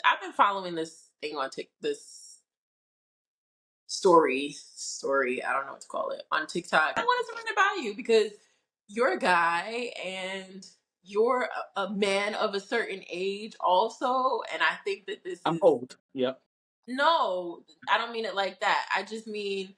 I've been following this thing on this story. I don't know what to call it on TikTok. I wanted to run it by you because you're a guy and you're a man of a certain age also, and I think that this I'm is old. Yep. no, I don't mean it like that. I just mean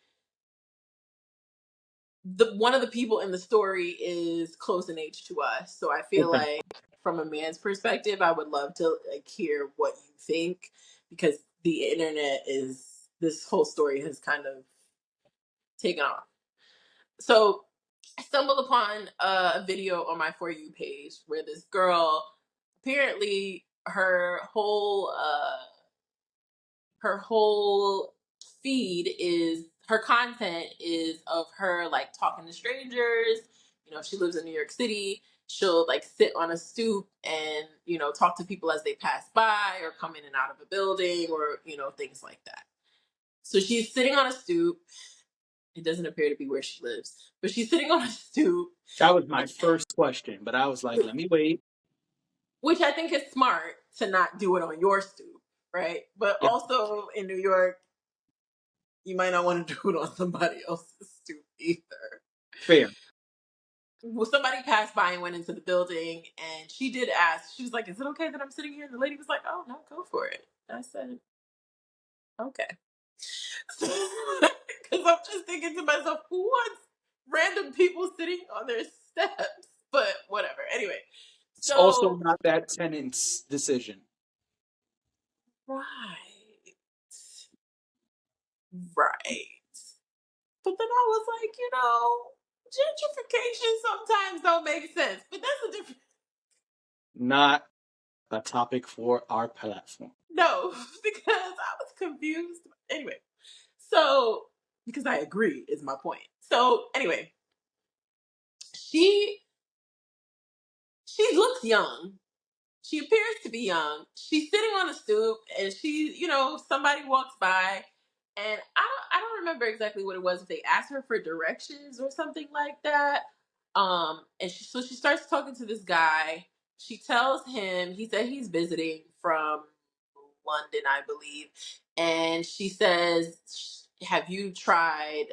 the one of the people in the story is close in age to us, so I feel Okay. like from a man's perspective, I would love to like hear what you think because the internet is this whole story has kind of taken off. So I stumbled upon a video on my For You page where this girl apparently her whole feed is her content is of her like talking to strangers. You know, she lives in New York City. She'll like sit on a stoop and, you know, talk to people as they pass by or come in and out of a building or, you know, things like that. So she's sitting on a stoop. It doesn't appear to be where she lives, but she's sitting on a stoop, That was my first question, but I was like, let me wait. which I think is smart to not do it on your stoop, right? But Yep. also in New York, you might not want to do it on somebody else's stoop either. Fair. Well, somebody passed by and went into the building, and she did ask. She was like, "Is it okay that I'm sitting here?" And the lady was like, "Oh no, go for it." I said, "Okay," because I'm just thinking to myself, "Who wants random people sitting on their steps?" But whatever. Anyway, It's also so not that tenant's decision. right, right. But then I was like, you know, gentrification sometimes don't make sense. But that's a different. Not a topic for our platform. No, because I was confused. Anyway, so because I agree is my point. So anyway, she she looks young. She appears to be young. She's sitting on a stoop, and she, you know, somebody walks by, and I don't remember exactly what it was. If they asked her for directions or something like that, and she starts talking to this guy. She tells him he said he's visiting from London, I believe, and she says, "Have you tried?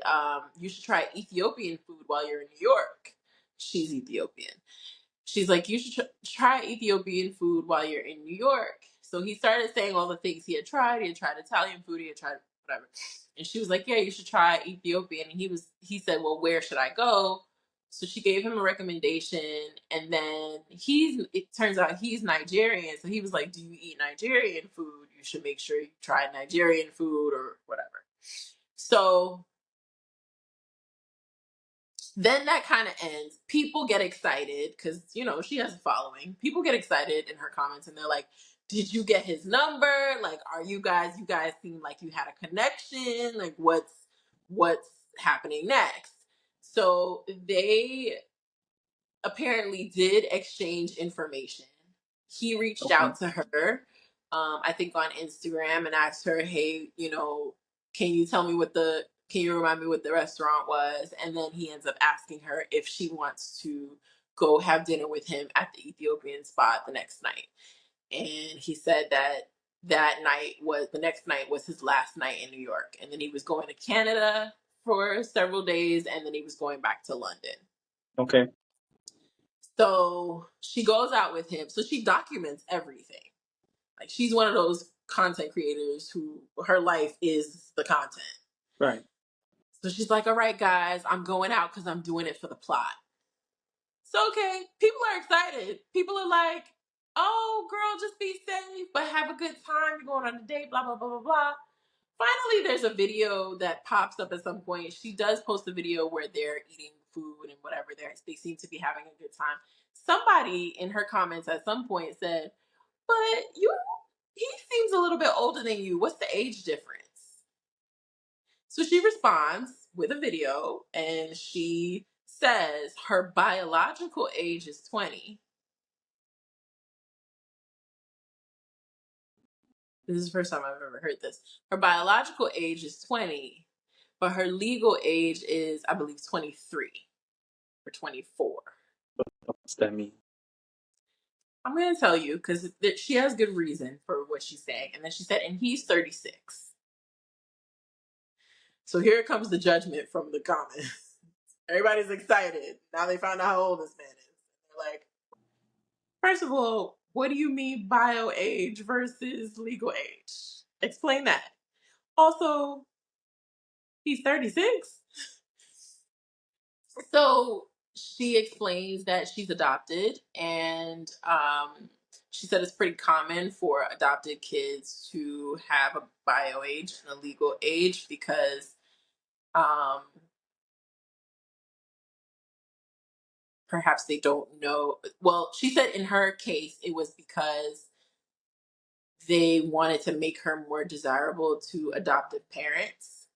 You should try Ethiopian food while you're in New York." She's Ethiopian. She's like, you should try Ethiopian food while you're in New York. So he started saying all the things he had tried. He had tried Italian food. He had tried whatever. And she was like, yeah, you should try Ethiopian. And he said, well, where should I go? So she gave him a recommendation. And then it turns out he's Nigerian. So he was like, do you eat Nigerian food? You should make sure you try Nigerian food or whatever. So then that kind of ends. People get excited because, you know, she has a following. People get excited in her comments and they're like, did you get his number? Like, you guys seem like you had a connection. Like, what's happening next? So they apparently did exchange information. He reached Okay. out to her, I think on Instagram, and asked her, "Hey, you know, can you remind me what the restaurant was?" And then he ends up asking her if she wants to go have dinner with him at the Ethiopian spot the next night. And he said that the next night was his last night in New York, and then he was going to Canada for several days, and then he was going back to London. Okay. So she goes out with him. So she documents everything. Like she's one of those content creators who her life is the content. Right. So she's like, all right, guys, I'm going out because I'm doing it for the plot. So, okay, people are excited. People are like, oh, girl, just be safe, but have a good time. You're going on a date, blah, blah, blah, blah, blah. Finally, there's a video that pops up at some point. She does post a video where they're eating food and whatever. They seem to be having a good time. Somebody in her comments at some point said, but he seems a little bit older than you. What's the age difference? So she responds with a video and she says her biological age is 20. This is the first time I've ever heard this. Her biological age is 20, but her legal age is, I believe, 23 or 24. What's that mean? I'm going to tell you because she has good reason for what she's saying. And then she said, and he's 36. So here comes the judgment from the comments. Everybody's excited. Now they found out how old this man is. They're like, first of all, what do you mean bio age versus legal age? Explain that. Also, he's 36. So she explains that she's adopted, and she said it's pretty common for adopted kids to have a bio age and a legal age because um, perhaps they don't know. Well, she said in her case, it was because they wanted to make her more desirable to adoptive parents.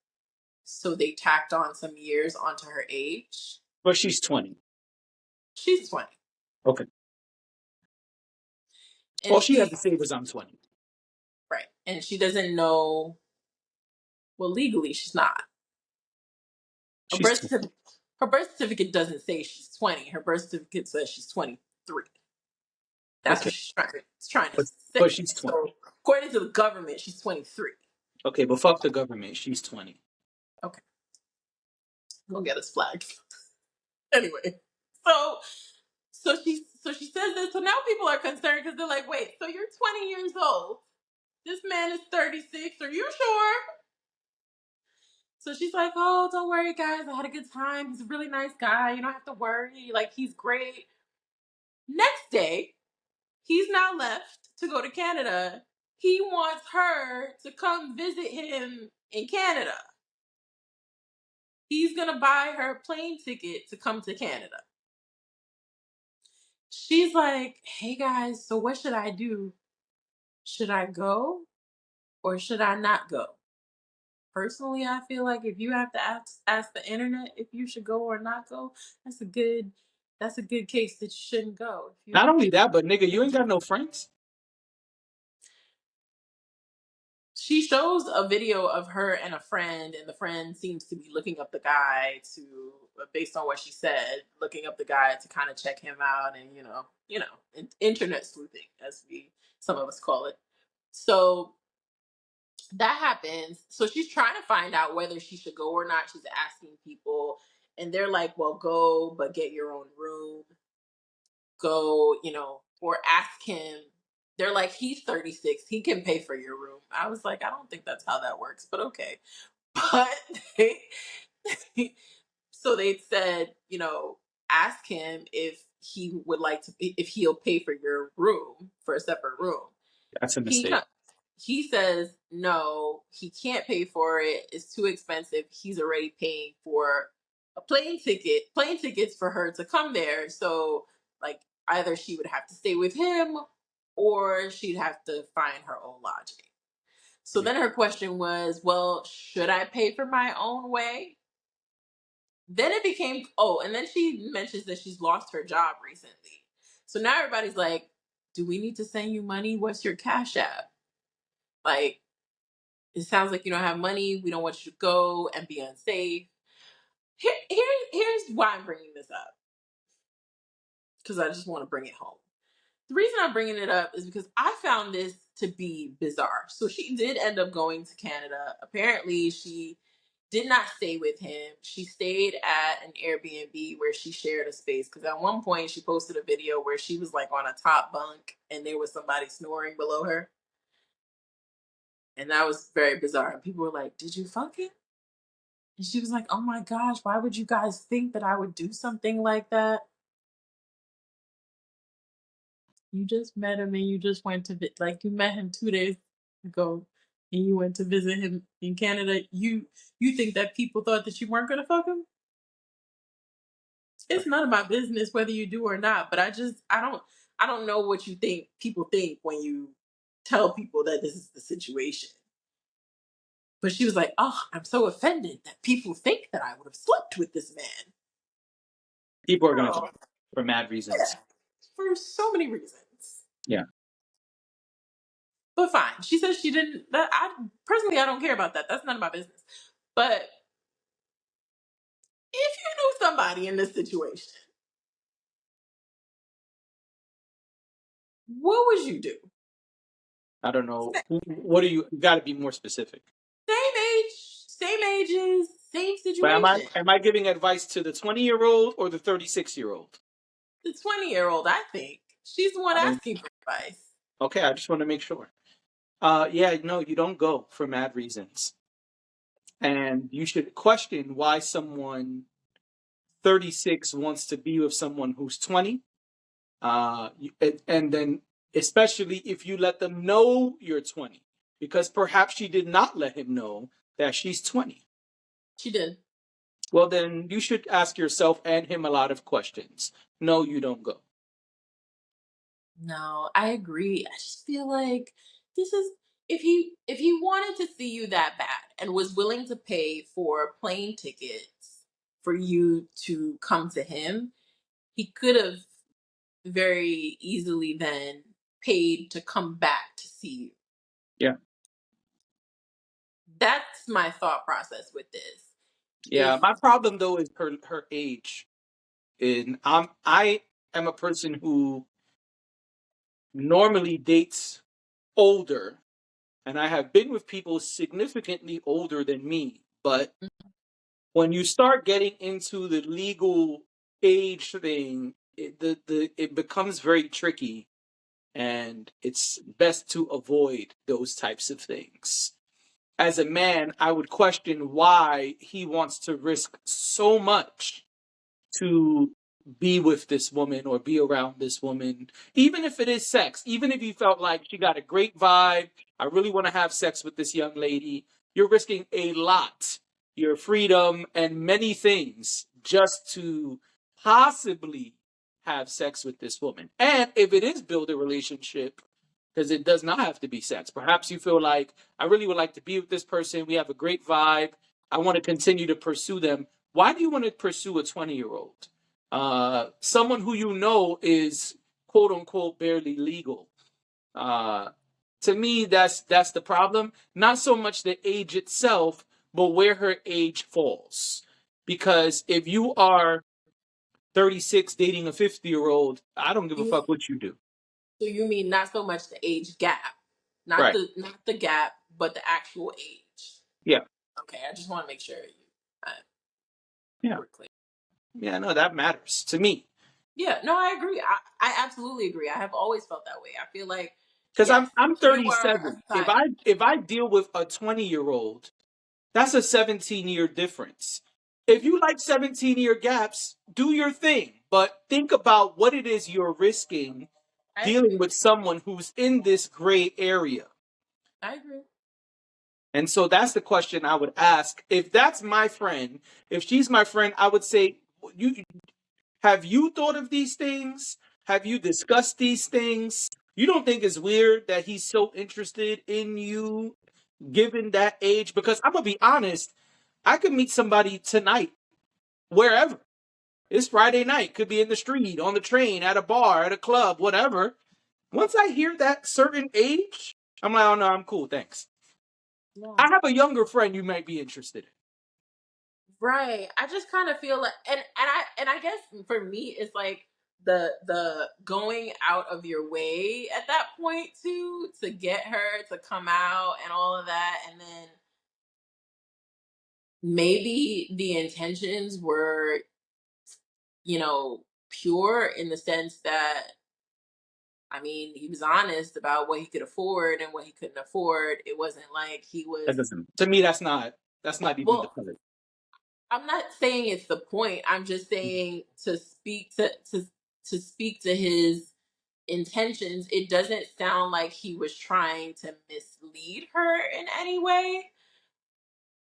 So they tacked on some years onto her age. But she's 20. She's 20. Okay. And All she has she, to say was I'm 20. right. And she doesn't know, well, legally, she's not. Her She's birth 20. certificate, her birth certificate doesn't say she's 20. Her birth certificate says she's 23. That's Okay. what she's trying to But, say. but she's 20. So according to the government, she's 23. Okay, but fuck the government. She's 20. Okay, go get us flagged. Anyway, so she says this. So now people are concerned because they're like, wait, so you're 20 years old. This man is 36. Are you sure? So she's like, oh, don't worry, guys. I had a good time. He's a really nice guy. You don't have to worry. Like, he's great. Next day, he's now left to go to Canada. He wants her to come visit him in Canada. He's going to buy her a plane ticket to come to Canada. She's like, hey guys, so what should I do? Should I go or should I not go? Personally, I feel like if you have to ask the internet if you should go or not go, that's a good case that you shouldn't go. If Not you only that, but nigga, you ain't got no friends. She shows a video of her and a friend, and the friend seems to be looking up the guy to, based on what she said, looking up the guy to kind of check him out, and internet sleuthing, as some of us call it. So that happens. So she's trying to find out whether she should go or not. She's asking people, and they're like, "Well, go, but get your own room. Go, or ask him." They're like, he's 36. He can pay for your room. I was like, I don't think that's how that works, but okay. But so they said, ask him if he'll pay for your room, for a separate room. That's a He mistake. he says no, he can't pay for it. It's too expensive. He's already paying for a plane tickets for her to come there. So like either she would have to stay with him or she'd have to find her own lodging. So Yeah. then her question was, well, should I pay for my own way? Then it became, and then she mentions that she's lost her job recently. So now everybody's like, do we need to send you money? What's your Cash App? Like, it sounds like you don't have money. We don't want you to go and be unsafe. Here's why I'm bringing this up. Because I just want to bring it home. The reason I'm bringing it up is because I found this to be bizarre. So she did end up going to Canada. Apparently, she did not stay with him. She stayed at an Airbnb where she shared a space. Because at one point, she posted a video where she was like on a top bunk and there was somebody snoring below her. And that was very bizarre. And people were like, did you fuck him? And she was like, oh my gosh, why would you guys think that I would do something like that? You just met him and you just went to, you met him 2 days ago and you went to visit him in Canada. You think that people thought that you weren't going to fuck him? It's none of my business whether you do or not, but I don't know what people think when you tell people that this is the situation. But she was like, oh, I'm so offended that people think that I would have slept with this man. People are gonna Oh, for mad yeah, reasons. for so many reasons. Yeah. But fine. She says she didn't. I don't care about that. That's none of my business. But if you knew somebody in this situation, What would you do? I don't know. What are you? You got to be more specific. Same age, same ages, same But situation. am I giving advice to the 20-year-old or the 36-year-old? The 20-year-old, I think. She's the one I mean, asking for advice. okay, I just want to make sure. Yeah, no, you don't go for mad reasons. And you should question why someone 36 wants to be with someone who's 20. And then, especially if you let them know you're 20, because perhaps she did not let him know that she's 20. She did. Well, then you should ask yourself and him a lot of questions. No, you don't go. No, I agree. I just feel like this is if he wanted to see you that bad and was willing to pay for plane tickets for you to come to him, he could have very easily then paid to come back to see you. Yeah. That's my thought process with this. Yeah. If My problem though is her age. And I am a person who normally dates older, and I have been with people significantly older than me. But when you start getting into the legal age thing, it becomes very tricky, and it's best to avoid those types of things. As a man, I would question why he wants to risk so much to be with this woman or be around this woman, even if it is sex, even if you felt like she got a great vibe, I really want to have sex with this young lady, you're risking a lot, your freedom and many things just to possibly have sex with this woman. And if it is build a relationship, because it does not have to be sex. Perhaps you feel like, I really would like to be with this person. We have a great vibe. I want to continue to pursue them. Why do you want to pursue a 20-year-old? Someone who you know is quote unquote barely legal. Uh, to me, that's the problem. Not so much the age itself, but where her age falls. Because if you are 36 dating a 50-year-old, I don't give a you fuck what you do. so you mean not so much the age gap, Right. not the gap, but the actual age. Yeah. Okay, I just want to make sure uh, Yeah. we're clear. Yeah, no, that matters to me. Yeah, no, I agree. I absolutely agree. I have always felt that way. I feel like Because yes, I'm if you are a 37. side, If I deal with a 20-year-old, that's a 17-year difference. If you like 17-year gaps, do your thing. But think about what it is you're risking I dealing agree. with someone who's in this gray area. I agree. And so that's the question I would ask. If that's my friend, if she's my friend, I would say, you have you thought of these things? Have you discussed these things? You don't think it's weird that he's so interested in you given that age? Because I'm gonna be honest, I could meet somebody tonight, wherever. It's Friday night, could be in the street, on the train, at a bar, at a club, whatever. Once I hear that certain age, I'm like, oh no, I'm cool, thanks. I No. have a younger friend you might be interested in. Right. I just kind of feel like and I guess for me it's like the going out of your way at that point to get her to come out and all of that, and then maybe the intentions were, pure in the sense that I mean, he was honest about what he could afford and what he couldn't afford. It wasn't like he That was doesn't, to me, that's not even the well, point. I'm not saying it's the point. I'm just saying to speak to his intentions. It doesn't sound like he was trying to mislead her in any way.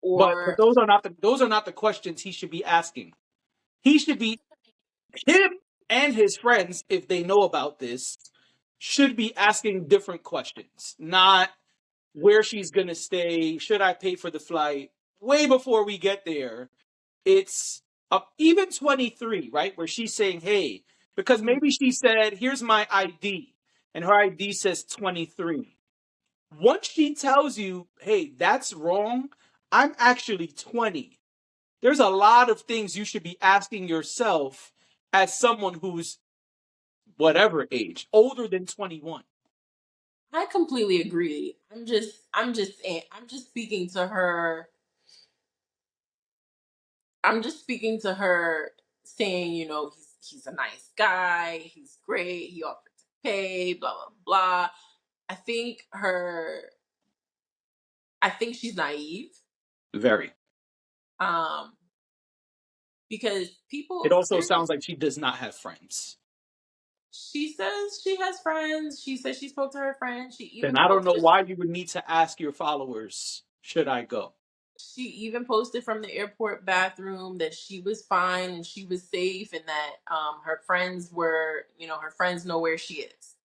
But Or those are not the questions he should be asking. He should be him and his friends, if they know about this, should be asking different questions. Not where she's gonna stay, should I pay for the flight? Way before we get there, it's even 23, right? Where she's saying, hey, because maybe she said, here's my ID, and her ID says 23. Once she tells you, hey, that's wrong, I'm actually 20. There's a lot of things you should be asking yourself as someone who's whatever age, older than 21. I completely agree. I'm just speaking to her. I'm just speaking to her, saying, he's a nice guy, he's great, he offered to pay, blah blah blah. I think her. I think she's naive. Very. Um, because It people, also there's, sounds like she does not have friends. she says she has friends. She says she spoke to her friend. Then I don't know why you would need to ask your followers, should I go? She even posted from the airport bathroom that she was fine and she was safe, and that her friends were, her friends know where she is.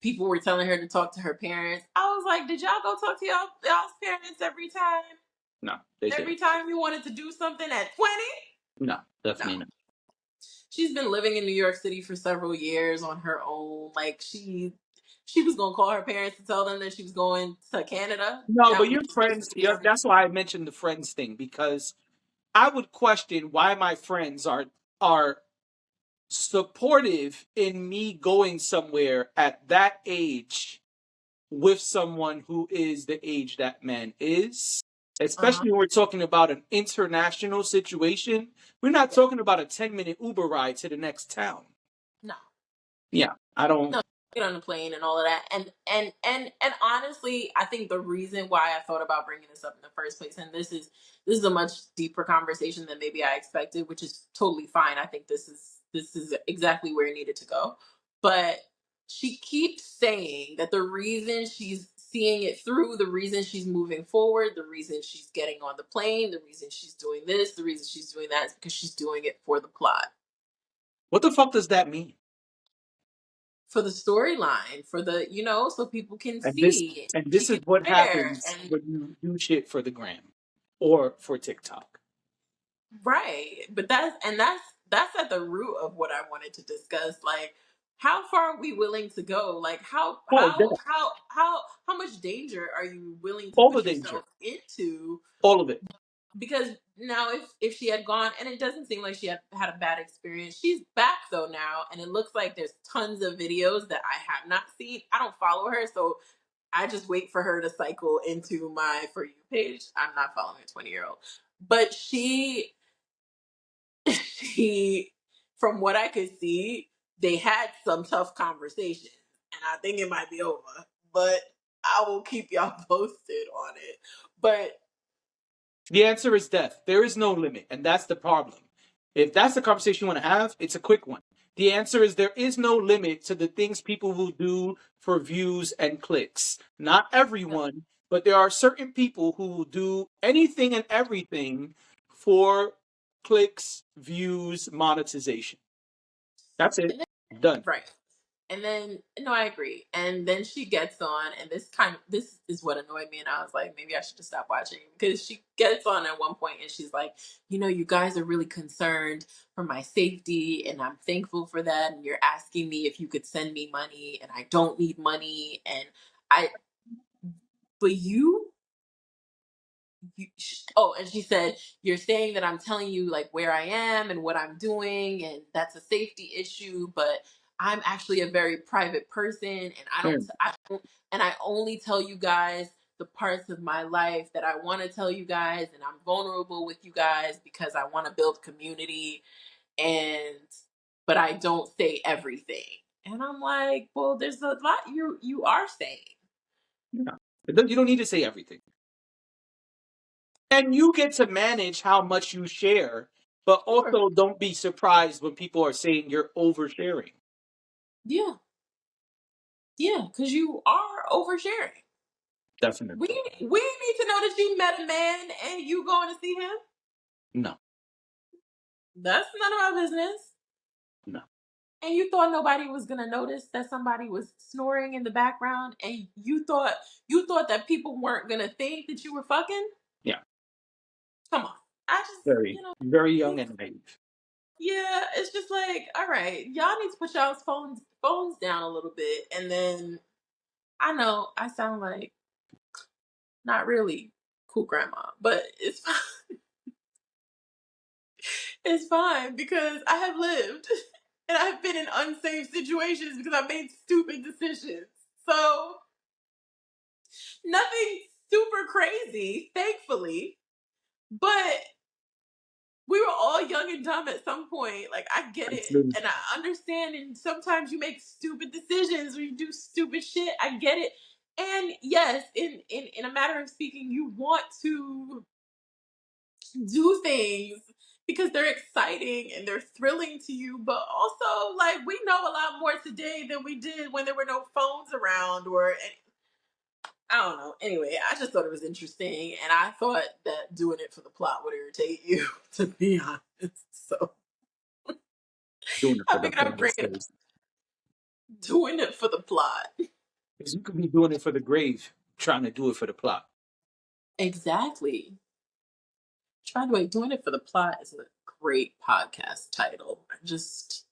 People were telling her to talk to her parents. I was like, did y'all go talk to y'all's parents every time? No, they Every didn't. time you wanted to do something at 20? No, No. definitely not. She's been living in New York City for several years on her own. Like, she was gonna call her parents to tell them that she was going to Canada. No, That but was your friends, yeah, that's why I mentioned the friends thing, because I would question why my friends are supportive in me going somewhere at that age with someone who is the age that man is. uh-huh. Especially when we're talking about an international situation. We're not Yeah. talking about a 10-minute Uber ride to the next town. No. Yeah, I don't. No, get on the plane and all of that. And honestly, I think the reason why I thought about bringing this up in the first place, and this is a much deeper conversation than maybe I expected, which is totally fine. I think this is exactly where it needed to go. But she keeps saying that the reason she's seeing it through, the reason she's moving forward, the reason she's getting on the plane, the reason she's doing this, the reason she's doing that is because she's doing it for the plot, What the fuck does that mean? for the storyline, for the, so people can And this see, and she this is can what share. happens And when you do shit for the gram or for TikTok. right, but that's at the root of what I wanted to discuss. Like, how far are we willing to go? Like, how Oh, how yeah, how how how much danger are you willing to all the put danger, yourself into? all of it. Because now, if she had gone, and it doesn't seem like she had a bad experience, she's back though now, and it looks like there's tons of videos that I have not seen. I don't follow her, so I just wait for her to cycle into my For You page. I'm not following a 20-year-old. But she, from what I could see, they had some tough conversations. And I think it might be over. But I will keep y'all posted on it. But The answer is death. There is no limit, and that's the problem. If that's the conversation you want to have, it's a quick one. The answer is there is no limit to the things people will do for views and clicks. Not everyone, but there are certain people who will do anything and everything for clicks, views, monetization. That's it. and then, Done. right. And then, no, I agree. And then she gets on, and this is what annoyed me. And I was like, maybe I should just stop watching, because she gets on at one point and she's like, you guys are really concerned for my safety, and I'm thankful for that. And you're asking me if you could send me money, and I don't need money. And I, but oh, and she said, you're saying that I'm telling you like where I am and what I'm doing, and that's a safety issue, but I'm actually a very private person, and Hmm. I only tell you guys the parts of my life that I want to tell you guys, and I'm vulnerable with you guys because I want to build community, and but I don't say everything. And I'm like, well, there's a lot you are saying. Yeah. You don't need to say everything. And you get to manage how much you share, but Sure. also don't be surprised when people are saying you're oversharing. Yeah. Yeah, because you are oversharing. We Definitely. we need to know that you met a man and you going to see him. No, That's none of our business. no. And you thought nobody was gonna notice that somebody was snoring in the background, and you thought that people weren't gonna think that you were fucking. Yeah, Come on, I just very, very young it's, and naive. yeah, it's just like, all right, y'all need to put y'all's phones down a little bit, and then I know I sound like not really cool grandma, but it's it's fine because I have lived. And I've been in unsafe situations because I made stupid decisions. So nothing super crazy, thankfully. But we were all young and dumb at some point. Like, I get it Absolutely. and I understand. And sometimes you make stupid decisions or you do stupid shit. I get it. And yes, in a matter of speaking, you want to do things because they're exciting and they're thrilling to you. But also, like, we know a lot more today than we did when there were no phones around or I don't know. Anyway, I just thought it was interesting, and I thought that doing it for the plot would irritate you, to be honest. So Doing it I for the figured I'd plot bring is it up. crazy. Doing it for the plot. Because you could be doing it for the grave, trying to do it for the plot. Exactly. Trying to wait. Doing it for the plot is a great podcast title. I just